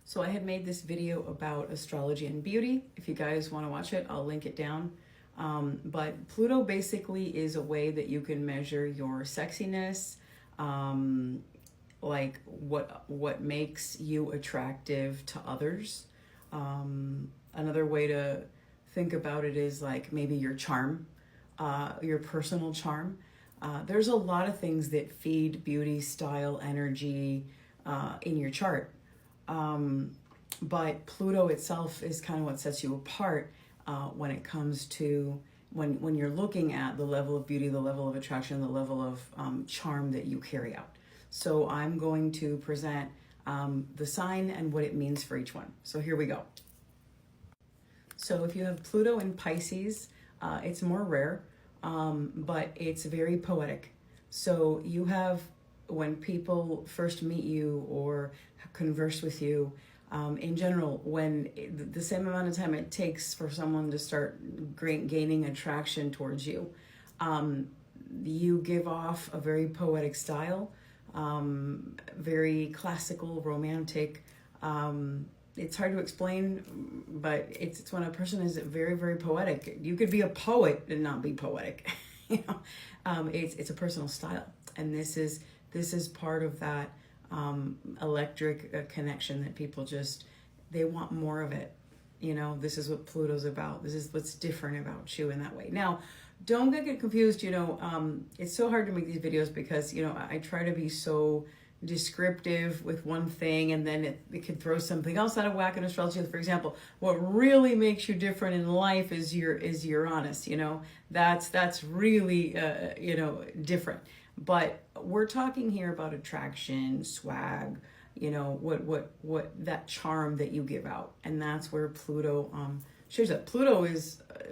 So I had made this video about astrology and beauty. If you guys want to watch it, I'll link it down. But Pluto basically is a way that you can measure your sexiness, like what makes you attractive to others. Another way to think about it is like maybe your charm, your personal charm. There's a lot of things that feed beauty, style, energy in your chart. But Pluto itself is kind of what sets you apart when it comes to when you're looking at the level of beauty, the level of attraction, the level of charm that you carry out. So I'm going to present the sign and what it means for each one. So here we go. So if you have Pluto in Pisces, it's more rare, but it's very poetic. So you have, when people first meet you or converse with you, in general, when the same amount of time it takes for someone to start gaining attraction towards you, you give off a very poetic style, very classical, romantic. It's hard to explain, but it's when a person is very, very poetic. You could be a poet and not be poetic. It's a personal style, and this is part of that electric connection that people they want more of it. This is what Pluto's about. This is what's different about you in that way. Now, don't get confused. It's so hard to make these videos because I try to be so descriptive with one thing, and then it could throw something else out of whack in astrology. For example, what really makes you different in life is Uranus. That's really different. But we're talking here about attraction, swag, what that charm that you give out, and that's where Pluto shows up. Pluto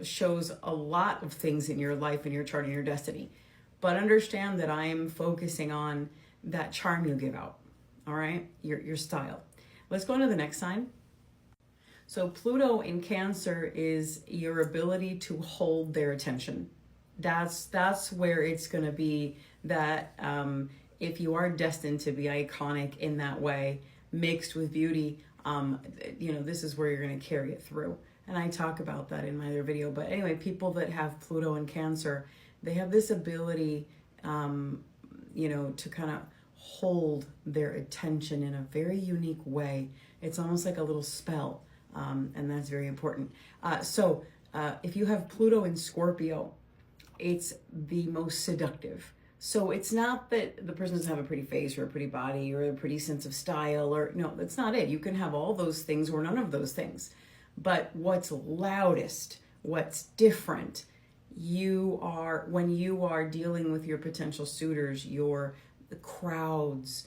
shows a lot of things in your life, in your chart, in your destiny. But understand that I am focusing on that charm you give out. All right, your style. Let's go on to the next sign. So Pluto in Cancer is your ability to hold their attention. That's where it's going to be that if you are destined to be iconic in that way, mixed with beauty, this is where you're going to carry it through. And I talk about that in my other video. But anyway, people that have Pluto in Cancer, they have this ability, to kind of hold their attention in a very unique way. It's almost like a little spell, and that's very important. So if you have Pluto in Scorpio, it's the most seductive. So it's not that the person doesn't have a pretty face or a pretty body or a pretty sense of style, or no, that's not it. You can have all those things or none of those things. But what's loudest, what's different, when you are dealing with your potential suitors, the crowds,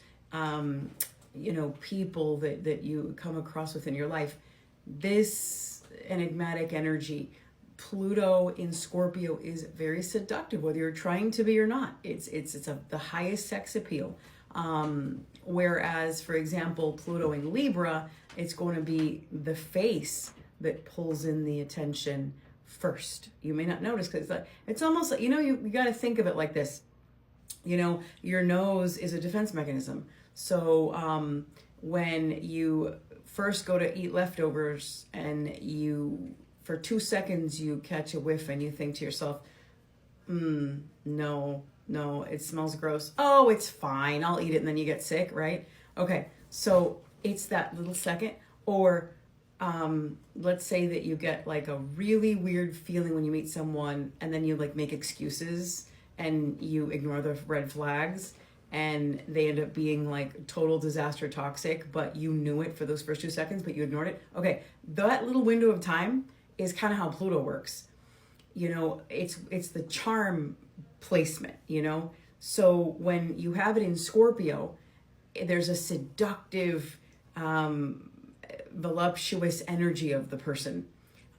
people that you come across within your life, this enigmatic energy, Pluto in Scorpio, is very seductive, whether you're trying to be or not. It's the highest sex appeal. Whereas, for example, Pluto in Libra, it's going to be the face that pulls in the attention first. You may not notice because it's almost like, you got to think of it like this. Your nose is a defense mechanism. So when you first go to eat leftovers and for 2 seconds, you catch a whiff and you think to yourself, no, it smells gross. Oh, it's fine, I'll eat it. And then you get sick, right? Okay, so it's that little second. Or let's say that you get like a really weird feeling when you meet someone, and then you like make excuses and you ignore the red flags, and they end up being like total disaster toxic, but you knew it for those first 2 seconds, but you ignored it. Okay, that little window of time is kind of how Pluto works. It's the charm placement, So when you have it in Scorpio, there's a seductive, voluptuous energy of the person,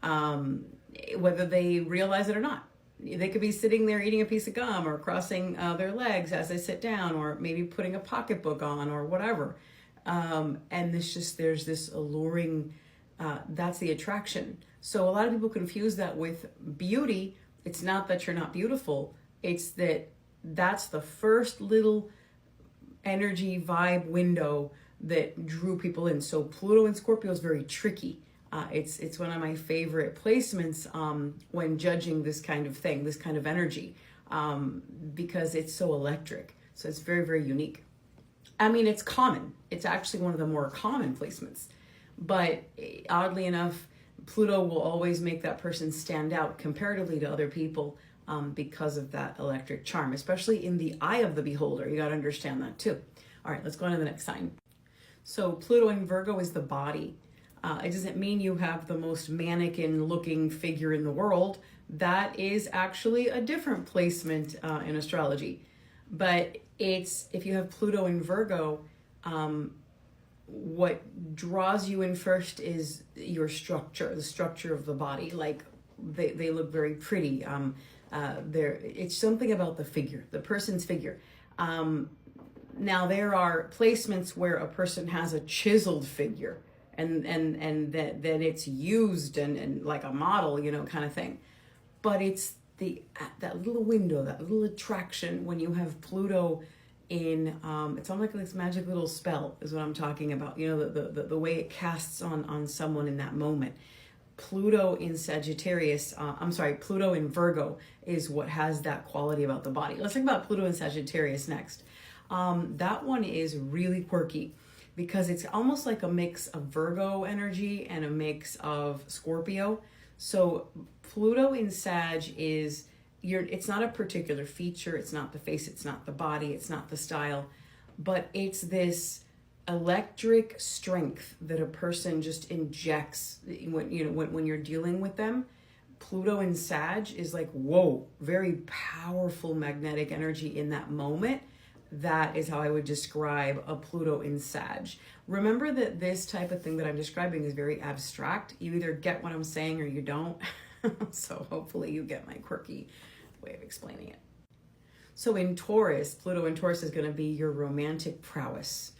whether they realize it or not. They could be sitting there eating a piece of gum or crossing their legs as they sit down, or maybe putting a pocketbook on or whatever. And there's this alluring, that's the attraction. So a lot of people confuse that with beauty. It's not that you're not beautiful. It's that's the first little energy vibe window that drew people in. So Pluto in Scorpio is very tricky. It's one of my favorite placements when judging this kind of thing, this kind of energy, because it's so electric. So it's very, very unique. I mean, it's common. It's actually one of the more common placements. But oddly enough, Pluto will always make that person stand out comparatively to other people because of that electric charm, especially in the eye of the beholder. You got to understand that too. All right, let's go on to the next sign. So Pluto in Virgo is the body. It doesn't mean you have the most mannequin looking figure in the world. That is actually a different placement in astrology. But if you have Pluto in Virgo, what draws you in first is your structure, the structure of the body. Like they look very pretty. It's something about the figure, the person's figure. Now there are placements where a person has a chiseled figure and then it's used and like a model, kind of thing. But it's that little window, that little attraction when you have Pluto in it's almost like this magic little spell is what I'm talking about. The way it casts on someone in that moment. Pluto in Sagittarius, Pluto in Virgo is what has that quality about the body. Let's talk about Pluto in Sagittarius next. That one is really quirky because it's almost like a mix of Virgo energy and a mix of Scorpio. So Pluto in Sag it's not a particular feature, it's not the face, it's not the body, it's not the style, but it's this electric strength that a person just injects when you're dealing with them. Pluto in Sag is like, whoa, very powerful magnetic energy in that moment. That is how I would describe a Pluto in Sag. Remember that this type of thing that I'm describing is very abstract. You either get what I'm saying or you don't. So hopefully you get my quirky way of explaining it. So in Taurus, Pluto in Taurus is going to be your romantic prowess.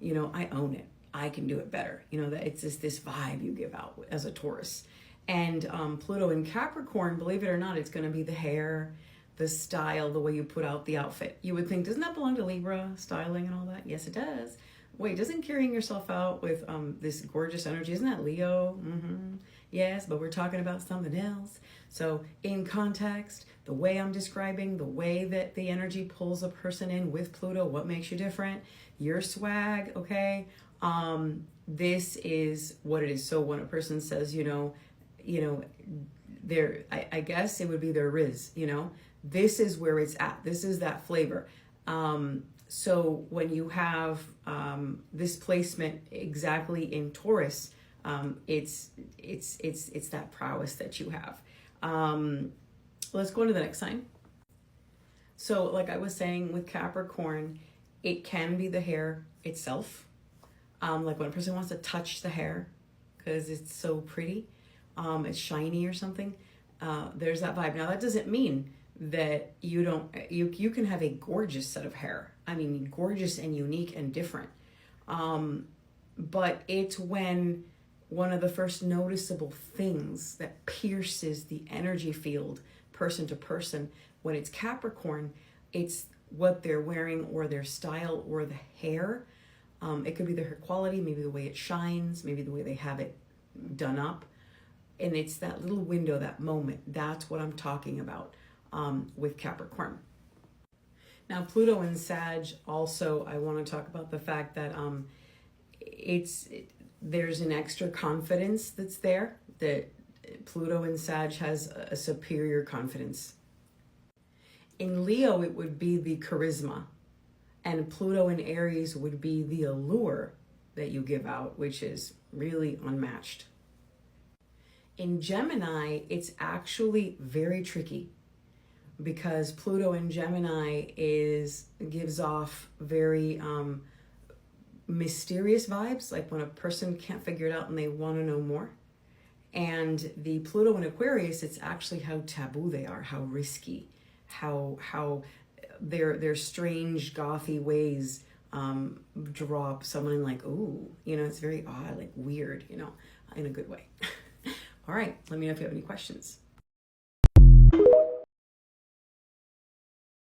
I own it. I can do it better. That it's this vibe you give out as a Taurus. And Pluto in Capricorn, believe it or not, it's going to be the hair, the style, the way you put out the outfit. You would think, doesn't that belong to Libra, styling and all that? Yes, it does. Wait, doesn't carrying yourself out with this gorgeous energy, isn't that Leo? Mm-hmm. Yes, but we're talking about something else. So in context, the way I'm describing, the way that the energy pulls a person in with Pluto, what makes you different? Your swag, okay? This is what it is. So when a person says, I guess it would be their riz, this is where it's at. This is that flavor. So when you have this placement exactly in Taurus, it's that prowess that you have. Let's go on to the next sign. So like I was saying with Capricorn, it can be the hair itself. Like when a person wants to touch the hair because it's so pretty, it's shiny or something. There's that vibe. Now that doesn't mean that you can have a gorgeous set of hair. I mean, gorgeous and unique and different. But it's when one of the first noticeable things that pierces the energy field person to person, when it's Capricorn, it's what they're wearing or their style or the hair. It could be the hair quality, maybe the way it shines, maybe the way they have it done up. And it's that little window, that moment. That's what I'm talking about with Capricorn. Now, Pluto in Sag, also, I want to talk about the fact that there's an extra confidence that's there, that Pluto in Sag has a superior confidence. In Leo, it would be the charisma, and Pluto in Aries would be the allure that you give out, which is really unmatched. In Gemini, it's actually very tricky because Pluto in Gemini gives off very mysterious vibes, like when a person can't figure it out and they want to know more. And the Pluto in Aquarius, it's actually how taboo they are, how risky, how their strange gothy ways draw up someone like, ooh, it's very odd, like weird, in a good way. All right, let me know if you have any questions.